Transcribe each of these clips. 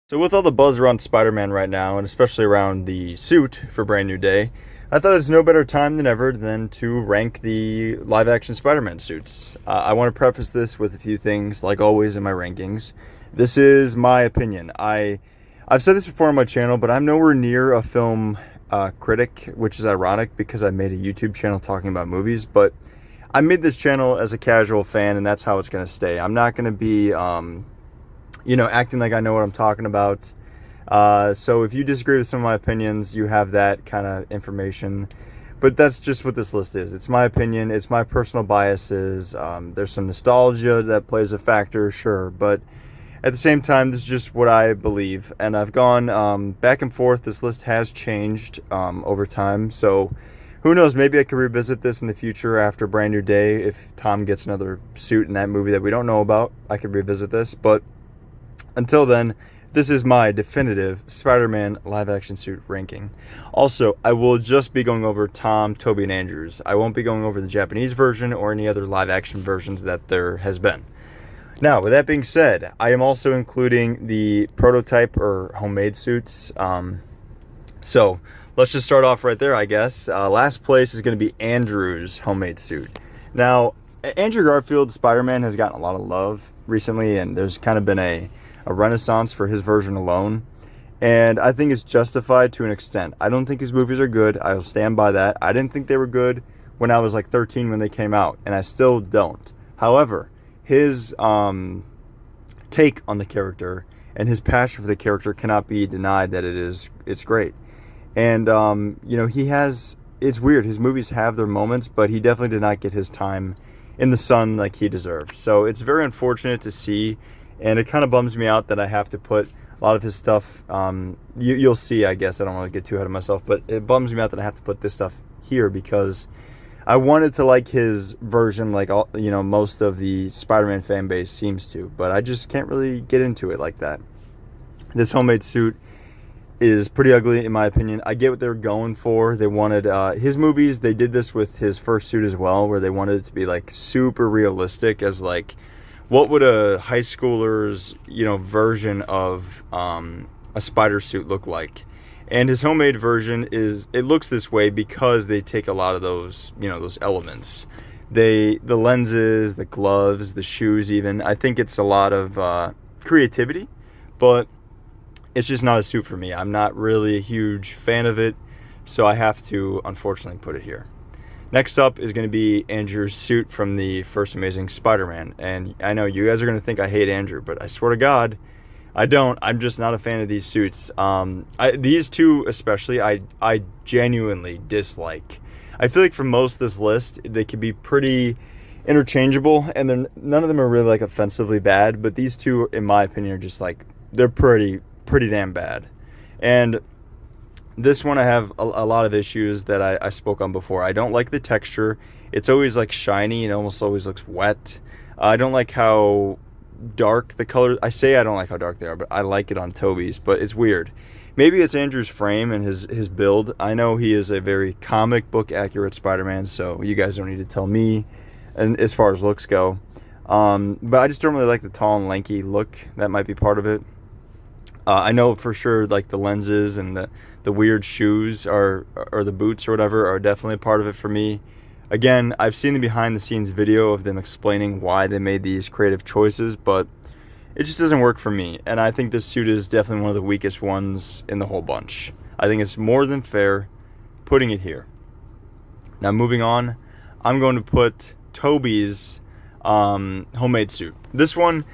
So with all the buzz around Spider-Man right now, and especially around the suit for Brand New Day, I thought it's no better time than ever than to rank the live-action Spider-Man suits. I want to preface this with a few things, like always in my rankings. This is my opinion. I've said this before on my channel, but I'm nowhere near a film critic, which is ironic because I made a YouTube channel talking about movies, but I made this channel as a casual fan, and that's how it's going to stay. I'm not going to be acting like I know what I'm talking about. So if you disagree with some of my opinions, you have that kind of information. But that's just what this list is. It's my opinion. It's my personal biases. There's some nostalgia that plays a factor, sure. But at the same time, this is just what I believe. And I've gone back and forth. This list has changed over time. So who knows? Maybe I could revisit this in the future after Brand New Day. If Tom gets another suit in that movie that we don't know about, I could revisit this. But until then, this is my definitive Spider-Man live-action suit ranking. Also, I will just be going over Tom, Tobey, and Andrew's. I won't be going over the Japanese version or any other live-action versions that there has been. Now, with that being said, I am also including the prototype or homemade suits. So let's just start off right there, I guess. Last place is going to be Andrew's homemade suit. Now, Andrew Garfield's Spider-Man has gotten a lot of love recently, and there's kind of been a renaissance for his version alone, and I think it's justified to an extent. I don't think his movies are good. I'll stand by that. I didn't think they were good when I was like 13 when they came out, and I still don't. However, his take on the character and his passion for the character cannot be denied that it's great. And it's weird. His movies have their moments, but he definitely did not get his time in the sun like he deserved. So it's very unfortunate to see. And it kind of bums me out that I have to put a lot of his stuff, you'll see, I guess. I don't want to get too ahead of myself, but it bums me out that I have to put this stuff here because I wanted to like his version like most of the Spider-Man fan base seems to, but I just can't really get into it like that. This homemade suit is pretty ugly in my opinion. I get what they were going for. They wanted, his movies, they did this with his first suit as well, where they wanted it to be like super realistic as like, what would a high schooler's, version of a spider suit look like? And his homemade version it looks this way because they take a lot of those, those elements. The lenses, the gloves, the shoes even. I think it's a lot of creativity, but it's just not a suit for me. I'm not really a huge fan of it, so I have to, unfortunately, put it here. Next up is going to be Andrew's suit from the first Amazing Spider-Man. And I know you guys are going to think I hate Andrew, but I swear to God, I don't. I'm just not a fan of these suits. These two especially, I genuinely dislike. I feel like for most of this list, they could be pretty interchangeable, and none of them are really like offensively bad. But these two, in my opinion, are just like, they're pretty damn bad. And this one I have a lot of issues that I spoke on before. I don't like the texture. It's always like shiny and almost always looks wet. I don't like how dark the colors. I say I don't like how dark they are, but I like it on Tobey's, but it's weird. Maybe it's Andrew's frame and his build. I know he is a very comic book accurate Spider-Man, so you guys don't need to tell me and as far as looks go. But I just don't really like the tall and lanky look. That might be part of it. I know for sure like the lenses and the weird shoes or the boots or whatever are definitely a part of it for me. Again, I've seen the behind the scenes video of them explaining why they made these creative choices, but it just doesn't work for me. And I think this suit is definitely one of the weakest ones in the whole bunch. I think it's more than fair putting it here. Now moving on, I'm going to put Tobey's homemade suit. This one,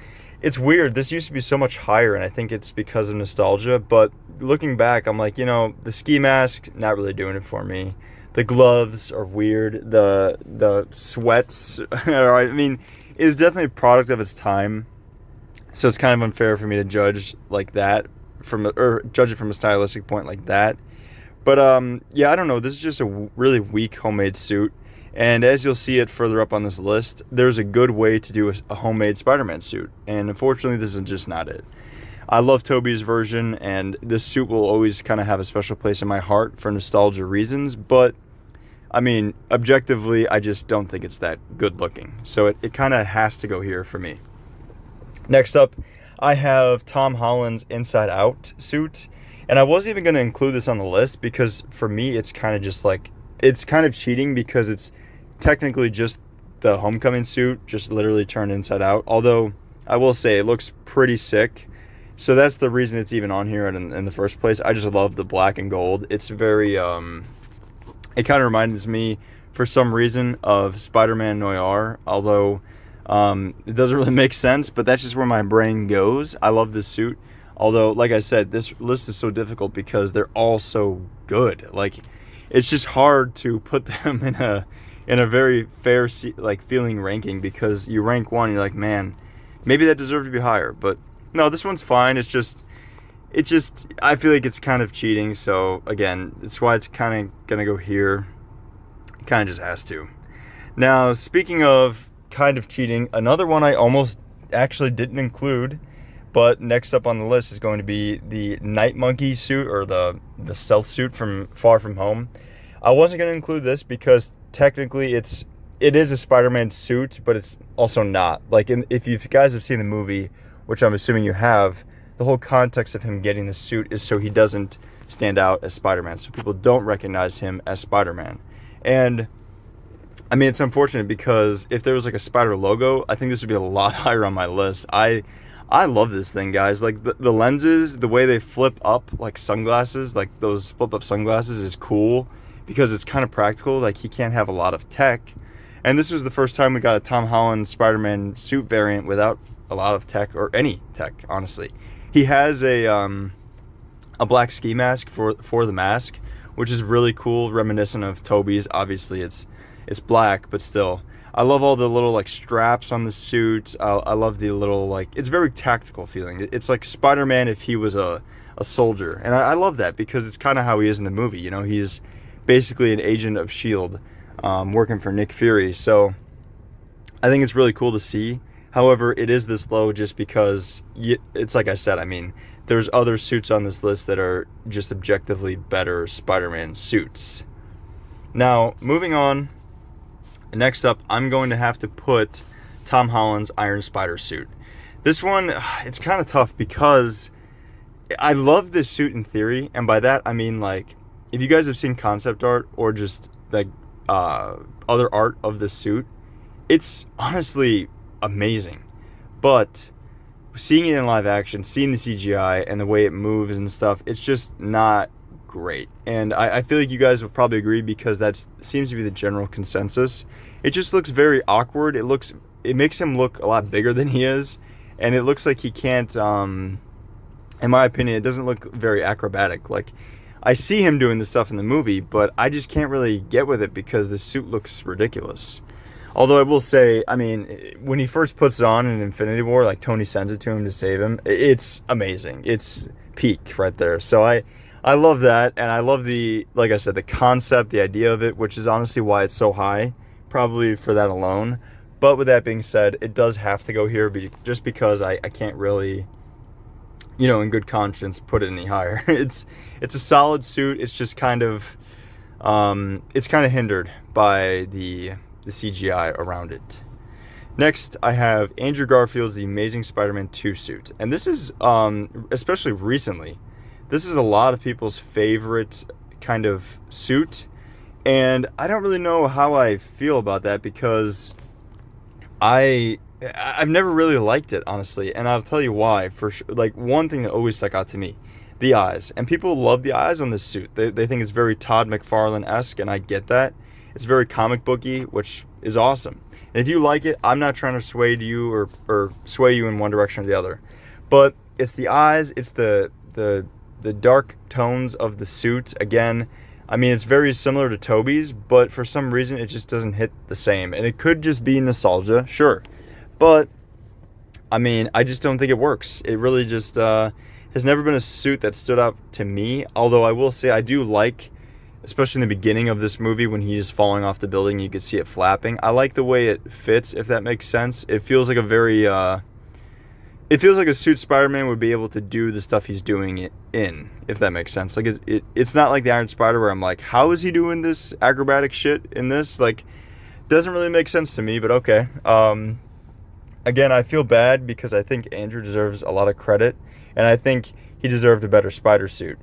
it's weird. This used to be so much higher, and I think it's because of nostalgia. But looking back, I'm like, the ski mask, not really doing it for me. The gloves are weird. The sweats, I mean, it is definitely a product of its time. So it's kind of unfair for me to judge like that, or judge it from a stylistic point like that. But yeah, I don't know. This is just a really weak homemade suit. And as you'll see it further up on this list, there's a good way to do a homemade Spider-Man suit. And unfortunately, this is just not it. I love Tobey's version, and this suit will always kind of have a special place in my heart for nostalgia reasons. But, I mean, objectively, I just don't think it's that good looking. So it kind of has to go here for me. Next up, I have Tom Holland's Inside Out suit. And I wasn't even going to include this on the list because for me, it's kind of just like, it's kind of cheating because it's technically just the Homecoming suit, just literally turned inside out. Although I will say it looks pretty sick. So that's the reason it's even on here in the first place. I just love the black and gold. It's very, it kind of reminds me for some reason of Spider-Man Noir. Although it doesn't really make sense, but that's just where my brain goes. I love this suit. Although, like I said, this list is so difficult because they're all so good. Like, it's just hard to put them in a very fair like feeling ranking because you rank one, and you're like, man, maybe that deserved to be higher. But no, this one's fine. It's just I feel like it's kind of cheating. So again, that's why it's kind of gonna go here. It kind of just has to. Now, speaking of kind of cheating, another one I almost actually didn't include. But next up on the list is going to be the Night Monkey suit, or the stealth suit from Far From Home. I wasn't going to include this because technically it is a Spider-Man suit, but it's also not. Like, if you guys have seen the movie, which I'm assuming you have, the whole context of him getting the suit is so he doesn't stand out as Spider-Man, so people don't recognize him as Spider-Man. And I mean, it's unfortunate because if there was like a Spider logo, I think this would be a lot higher on my list. I love this thing, guys. Like, the lenses, the way they flip up like sunglasses, like those flip up sunglasses, is cool because it's kind of practical. Like, he can't have a lot of tech. And this was the first time we got a Tom Holland Spider-Man suit variant without a lot of tech, or any tech, honestly. He has a black ski mask for the mask, which is really cool, reminiscent of Tobey's. Obviously, it's black, but still. I love all the little like straps on the suit. I love the little, like, it's very tactical feeling. It's like Spider-Man if he was a soldier. And I love that because it's kind of how he is in the movie. You know, he's basically an agent of S.H.I.E.L.D. Working for Nick Fury. So I think it's really cool to see. However, it is this low just because it's like I said, I mean, there's other suits on this list that are just objectively better Spider-Man suits. Now, moving on. Next up, I'm going to have to put Tom Holland's Iron Spider suit. This one, it's kind of tough because I love this suit in theory, and by that I mean, like, if you guys have seen concept art or just like other art of this suit, it's honestly amazing. But seeing it in live action, seeing the CGI and the way it moves and stuff, it's just not great. And I feel like you guys will probably agree because that seems to be the general consensus. It just looks very awkward. It makes him look a lot bigger than he is, and it looks like he can't, in my opinion, it doesn't look very acrobatic. Like, I see him doing this stuff in the movie, but I just can't really get with it because the suit looks ridiculous. Although I will say, I mean, when he first puts it on in Infinity War, like Tony sends it to him to save him, it's amazing. It's peak right there. So I love that, and I love like I said, the concept, the idea of it, which is honestly why it's so high, probably for that alone. But with that being said, it does have to go here just because I can't really, you know, in good conscience, put it any higher. It's a solid suit. It's just kind of, it's kind of hindered by the CGI around it. Next, I have Andrew Garfield's The Amazing Spider-Man 2 suit. And this is, especially recently, this is a lot of people's favorite kind of suit. And I don't really know how I feel about that because I've never really liked it, honestly. And I'll tell you why. For sure. Like, one thing that always stuck out to me, the eyes. And people love the eyes on this suit. They think it's very Todd McFarlane-esque, and I get that. It's very comic booky, which is awesome. And if you like it, I'm not trying to sway you or sway you in one direction or the other. But it's the eyes, it's the dark tones of the suit. Again, I mean, it's very similar to Tobey's, but for some reason it just doesn't hit the same. And it could just be nostalgia, sure. But, I mean, I just don't think it works. It really just has never been a suit that stood out to me. Although I will say I do like, especially in the beginning of this movie when he's falling off the building, you could see it flapping. I like the way it fits, if that makes sense. It feels like a very, it feels like a suit Spider-Man would be able to do the stuff he's doing it in, if that makes sense. Like, it's not like the Iron Spider where I'm like, how is he doing this acrobatic shit in this? Like, doesn't really make sense to me, but okay. Again, I feel bad because I think Andrew deserves a lot of credit, and I think he deserved a better spider suit.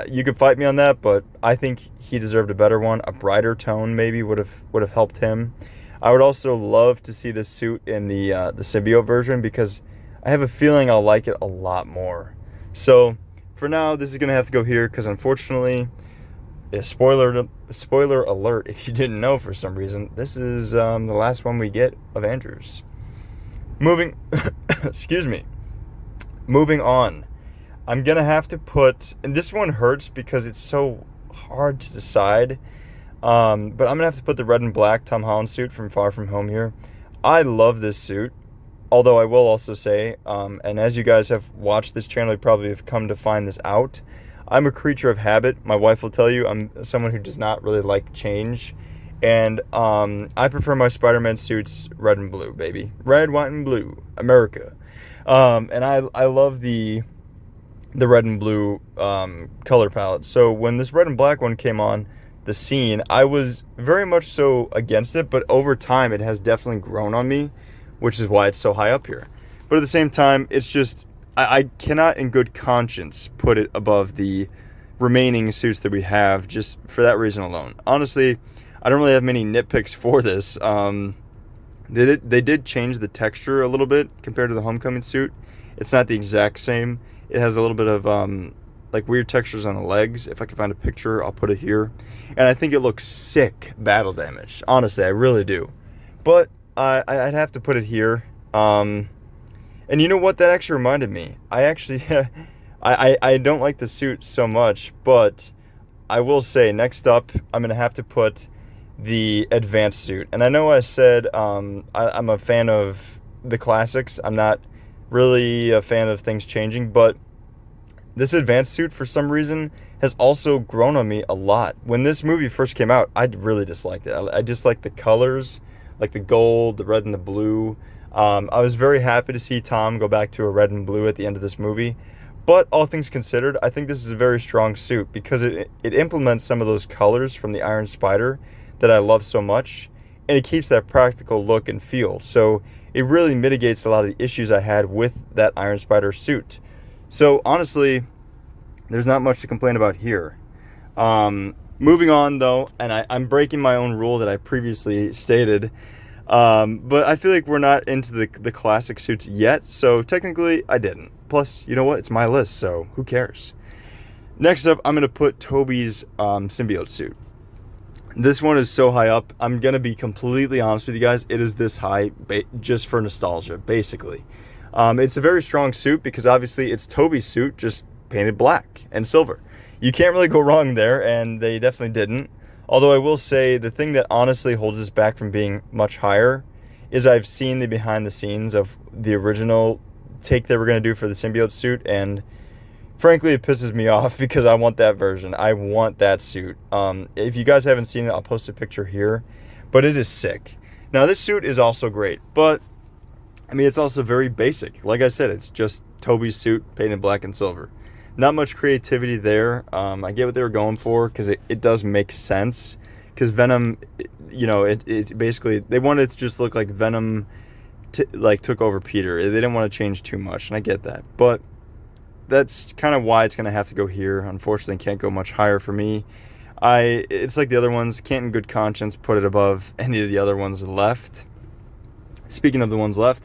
You could fight me on that, but I think he deserved a better one. A brighter tone maybe would have helped him. I would also love to see this suit in the symbiote version because I have a feeling I'll like it a lot more. So for now, this is gonna have to go here because unfortunately, spoiler alert if you didn't know for some reason, this is the last one we get of Andrew's. Moving, excuse me. Moving on. I'm going to have to put, and this one hurts because it's so hard to decide, but I'm going to have to put the red and black Tom Holland suit from Far From Home here. I love this suit, although I will also say, and as you guys have watched this channel, you probably have come to find this out, I'm a creature of habit. My wife will tell you I'm someone who does not really like change. And I prefer my Spider-Man suits red and blue, baby. Red, white, and blue. America. And I love the red and blue color palette. So when this red and black one came on the scene, I was very much so against it. But over time, it has definitely grown on me, which is why it's so high up here. But at the same time, it's just, I cannot in good conscience put it above the remaining suits that we have just for that reason alone. Honestly, I don't really have many nitpicks for this. They did change the texture a little bit compared to the Homecoming suit. It's not the exact same. It has a little bit of like weird textures on the legs. If I can find a picture, I'll put it here. And I think it looks sick battle damage. Honestly, I really do. But I'd have to put it here. And you know what? That actually reminded me. I actually, I don't like the suit so much, but I will say next up, I'm going to have to put the advanced suit. And I know I said I'm a fan of the classics. I'm not really a fan of things changing, but this advanced suit for some reason has also grown on me a lot. When this movie first came out, I really disliked it. I disliked the colors, like the gold, the red, and the blue. I was very happy to see Tom go back to a red and blue at the end of this movie. But all things considered, I think this is a very strong suit because it implements some of those colors from the Iron Spider that I love so much, and it keeps that practical look and feel. So it really mitigates a lot of the issues I had with that Iron Spider suit. So honestly, there's not much to complain about here. Moving on though, and I'm breaking my own rule that I previously stated, but I feel like we're not into the classic suits yet, so technically I didn't. Plus, you know what? It's my list, so who cares? Next up, I'm going to put Tobey's symbiote suit. This one is so high up. I'm going to be completely honest with you guys. It is this high just for nostalgia, basically. It's a very strong suit because obviously it's Tobey's suit, just painted black and silver. You can't really go wrong there, and they definitely didn't. Although I will say the thing that honestly holds us back from being much higher is I've seen the behind the scenes of the original take they were going to do for the symbiote suit, and frankly, it pisses me off because I want that version. I want that suit. If you guys haven't seen it, I'll post a picture here. But it is sick. Now, this suit is also great. But, I mean, it's also very basic. Like I said, it's just Tobey's suit painted black and silver. Not much creativity there. I get what they were going for because it does make sense. Because Venom, you know, it basically, they wanted it to just look like Venom took over Peter. They didn't want to change too much, and I get that. But that's kind of why it's going to have to go here. Unfortunately, can't go much higher for me. It's like the other ones. Can't in good conscience put it above any of the other ones left. Speaking of the ones left,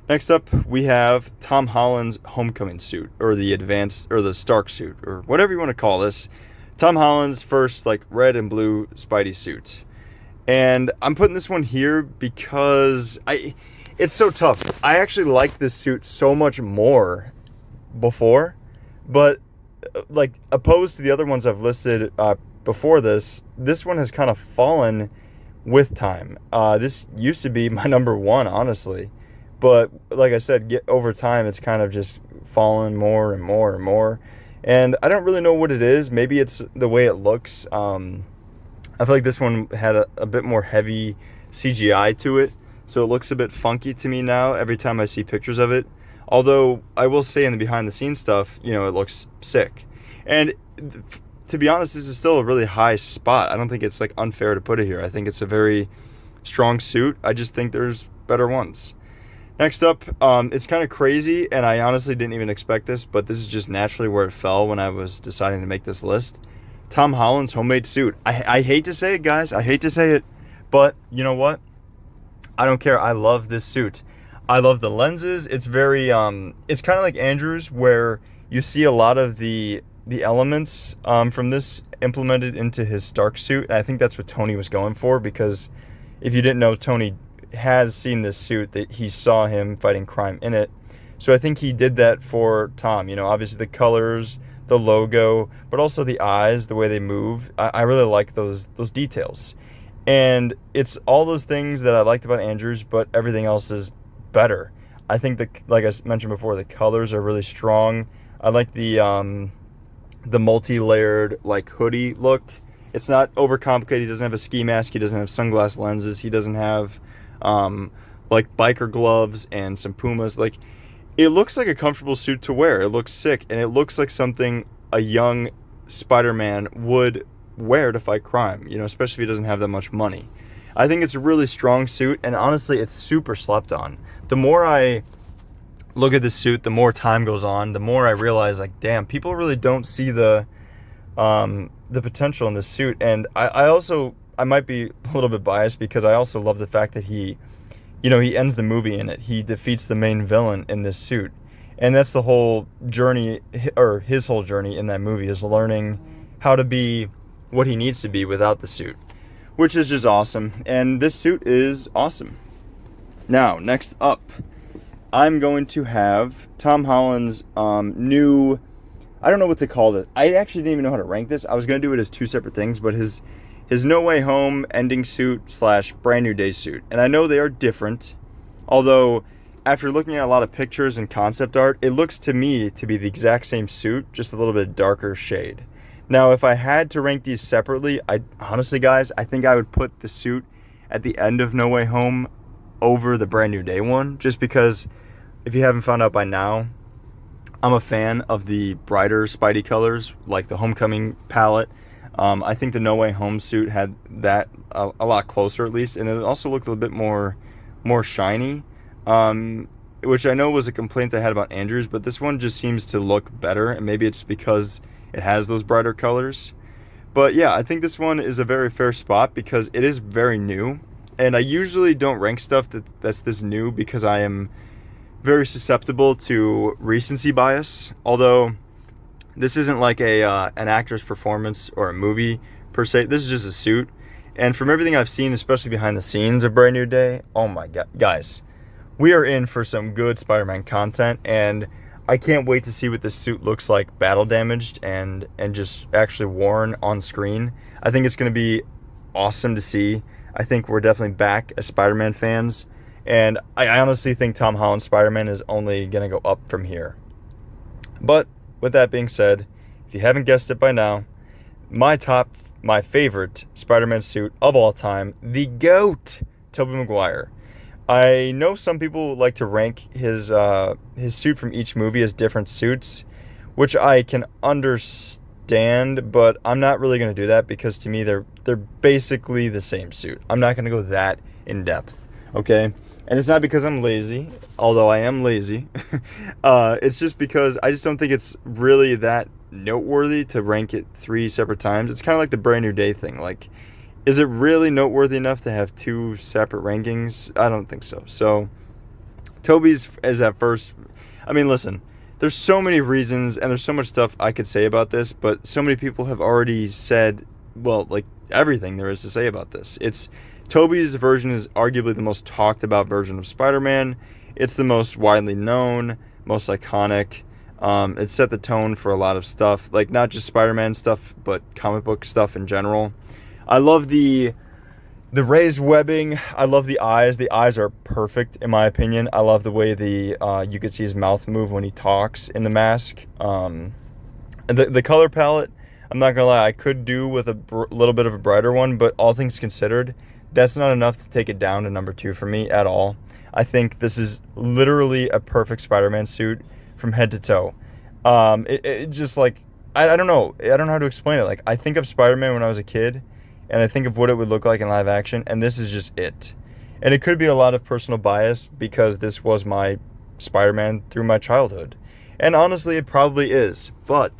next up we have Tom Holland's Homecoming suit, or the advanced, or the Stark suit, or whatever you want to call this. Tom Holland's first like red and blue Spidey suit. And I'm putting this one here because it's so tough. I actually like this suit so much more before, but like opposed to the other ones I've listed before this one has kind of fallen with time. This used to be my number one, honestly, but like I said, over time it's kind of just fallen more and more and more, and I don't really know what it is. Maybe it's the way it looks. I feel like this one had a bit more heavy CGI to it, so it looks a bit funky to me now every time I see pictures of it. Although I will say in the behind the scenes stuff, you know, it looks sick. And to be honest, this is still a really high spot. I don't think it's like unfair to put it here. I think it's a very strong suit. I just think there's better ones. Next up, it's kind of crazy, and I honestly didn't even expect this, but this is just naturally where it fell when I was deciding to make this list. Tom Holland's homemade suit. I hate to say it, guys. I hate to say it, but you know what? I don't care. I love this suit. I love the lenses. It's very it's kind of like Andrew's, where you see a lot of the elements from this implemented into his Stark suit. And I think that's what Tony was going for, because if you didn't know, Tony has seen this suit, that he saw him fighting crime in it. So I think he did that for Tom. You know, obviously the colors, the logo, but also the eyes, the way they move. I really like those details. And it's all those things that I liked about Andrews, but everything else is better. I think like I mentioned before, the colors are really strong. I like the multi-layered like hoodie look. It's not overcomplicated. He doesn't have a ski mask. He doesn't have sunglass lenses. He doesn't have like biker gloves and some Pumas. Like, it looks like a comfortable suit to wear. It looks sick, and it looks like something a young Spider-Man would wear to fight crime, you know, especially if he doesn't have that much money. I think it's a really strong suit, and honestly, it's super slept on. The more I look at this suit, the more time goes on, the more I realize, like, damn, people really don't see the potential in this suit. And I might be a little bit biased, because I also love the fact that he ends the movie in it. He defeats the main villain in this suit. And that's the whole journey, or his whole journey in that movie, is learning how to be what he needs to be without the suit, which is just awesome. And this suit is awesome. Now, next up, I'm going to have Tom Holland's new, I don't know what to call it. I actually didn't even know how to rank this. I was going to do it as two separate things, but his No Way Home ending suit / Brand New Day suit. And I know they are different, although after looking at a lot of pictures and concept art, it looks to me to be the exact same suit, just a little bit darker shade. Now, if I had to rank these separately, honestly, guys, I think I would put the suit at the end of No Way Home over the Brand New Day one, just because, if you haven't found out by now, I'm a fan of the brighter Spidey colors, like the Homecoming palette. I think the No Way Home suit had that a lot closer, at least, and it also looked a little bit more shiny, which I know was a complaint I had about Andrews, but this one just seems to look better, and maybe it's because it has those brighter colors. But yeah, I think this one is a very fair spot, because it is very new, and I usually don't rank stuff that's this new, because I am very susceptible to recency bias. Although this isn't like an actor's performance or a movie per se. This is just a suit, and from everything I've seen, especially behind the scenes of Brand New Day, oh my god, guys, we are in for some good Spider-Man content, and I can't wait to see what this suit looks like battle damaged and just actually worn on screen. I think it's going to be awesome to see. I think we're definitely back as Spider-Man fans, and I honestly think Tom Holland's Spider-Man is only going to go up from here. But with that being said, if you haven't guessed it by now, my favorite Spider-Man suit of all time, the GOAT, Tobey Maguire. I know some people like to rank his suit from each movie as different suits, which I can understand, but I'm not really going to do that, because to me they're basically the same suit. I'm not going to go that in depth, okay? And it's not because I'm lazy, although I am lazy. It's just because I just don't think it's really that noteworthy to rank it 3 separate times. It's kind of like the Brand New Day thing. Like, is it really noteworthy enough to have 2 separate rankings? I don't think so. So, Tobey's is at first. I mean, listen, there's so many reasons, and there's so much stuff I could say about this, but so many people have already said, well, like, everything there is to say about this. Tobey's version is arguably the most talked about version of Spider-Man. It's the most widely known, most iconic. It set the tone for a lot of stuff, like not just Spider-Man stuff, but comic book stuff in general. I love the raised webbing. I love the eyes. The eyes are perfect, in my opinion. I love the way you could see his mouth move when he talks in the mask. The color palette, I'm not going to lie, I could do with a little bit of a brighter one, but all things considered, that's not enough to take it down to number 2 for me at all. I think this is literally a perfect Spider-Man suit from head to toe. It just, like, I don't know. I don't know how to explain it. Like, I think of Spider-Man when I was a kid, and I think of what it would look like in live action, and this is just it. And it could be a lot of personal bias because this was my Spider-Man through my childhood. And honestly, it probably is. But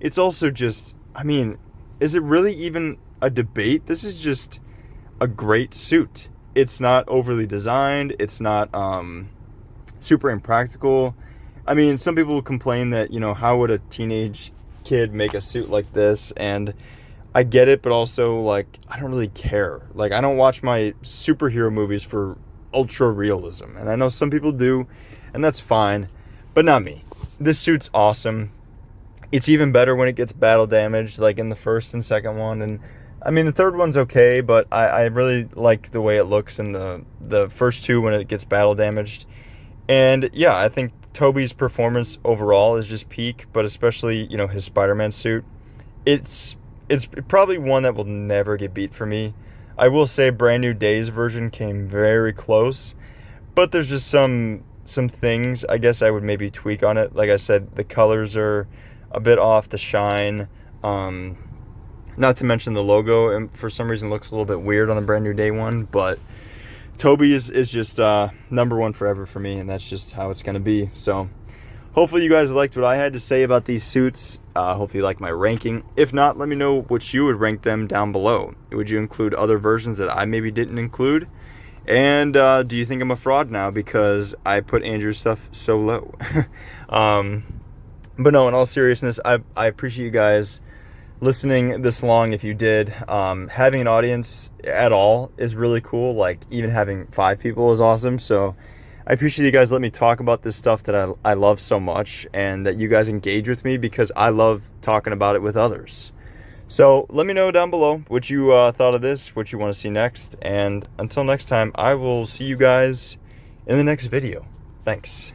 it's also just, I mean, is it really even a debate? This is just a great suit. It's not overly designed. It's not super impractical. I mean, some people complain that, how would a teenage kid make a suit like this? And I get it, but also, like, I don't really care. Like, I don't watch my superhero movies for ultra realism. And I know some people do, and that's fine, but not me. This suit's awesome. It's even better when it gets battle damaged, like in the first and second one. And I mean, the third one's okay, but I really like the way it looks in the first two when it gets battle damaged. And yeah, I think Tobey's performance overall is just peak, but especially, his Spider-Man suit. It's probably one that will never get beat for me. I will say Brand New Day's version came very close, but there's just some things I guess I would maybe tweak on it. Like I said, the colors are a bit off, the shine. Not to mention the logo, and for some reason looks a little bit weird on the Brand New Day one, but Tobey is just number one forever for me, and that's just how it's going to be. So hopefully you guys liked what I had to say about these suits. Hopefully you like my ranking. If not, let me know what you would rank them down below. Would you include other versions that I maybe didn't include? And do you think I'm a fraud now because I put Andrew's stuff so low? But no, in all seriousness, I appreciate you guys listening this long. If you did, having an audience at all is really cool. Like, even having 5 people is awesome. So I appreciate you guys letting me talk about this stuff that I love so much, and that you guys engage with me because I love talking about it with others. So let me know down below what you thought of this, what you want to see next. And until next time, I will see you guys in the next video. Thanks.